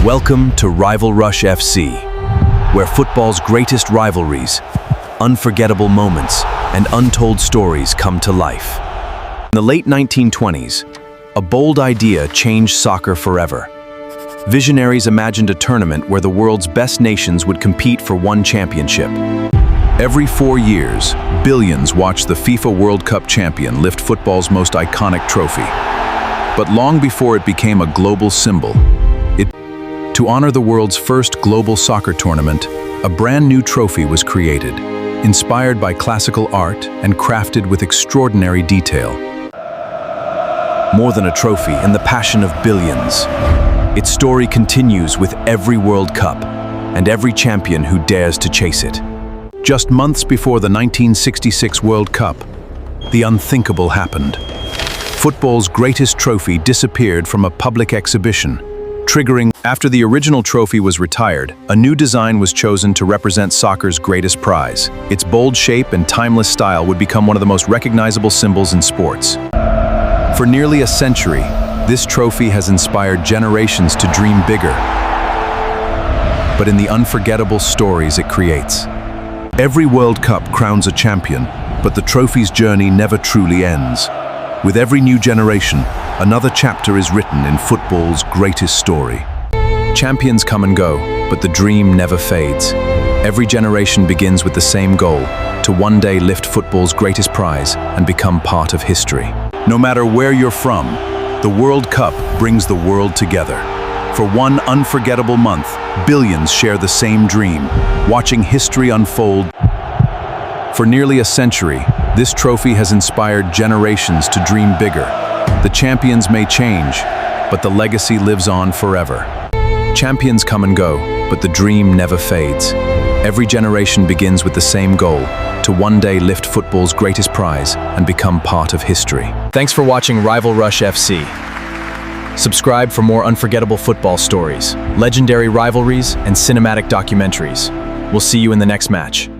Welcome to Rival Rush FC, where football's greatest rivalries, unforgettable moments, and untold stories come to life. In the late 1920s, a bold idea changed soccer forever. Visionaries imagined a tournament where the world's best nations would compete for one championship. Every 4 years, billions watch the FIFA World Cup champion lift football's most iconic trophy. But long before it became a global symbol, to honor the world's first global soccer tournament, a brand new trophy was created, inspired by classical art and crafted with extraordinary detail. More than a trophy, in the passion of billions, its story continues with every World Cup and every champion who dares to chase it. Just months before the 1966 World Cup, the unthinkable happened. Football's greatest trophy disappeared from a public exhibition, triggering. After the original trophy was retired, a new design was chosen to represent soccer's greatest prize. Its bold shape and timeless style would become one of the most recognizable symbols in sports. For nearly a century, this trophy has inspired generations to dream bigger, but in the unforgettable stories it creates. Every World Cup crowns a champion, but the trophy's journey never truly ends. With every new generation, another chapter is written in football's greatest story. Champions come and go, but the dream never fades. Every generation begins with the same goal, to one day lift football's greatest prize and become part of history. No matter where you're from, the World Cup brings the world together. For one unforgettable month, billions share the same dream, watching history unfold. For nearly a century, this trophy has inspired generations to dream bigger. The champions may change, but the legacy lives on forever. Champions come and go, but the dream never fades. Every generation begins with the same goal, to one day lift football's greatest prize and become part of history. Thanks for watching Rival Rush FC. Subscribe for more unforgettable football stories, legendary rivalries, and cinematic documentaries. We'll see you in the next match.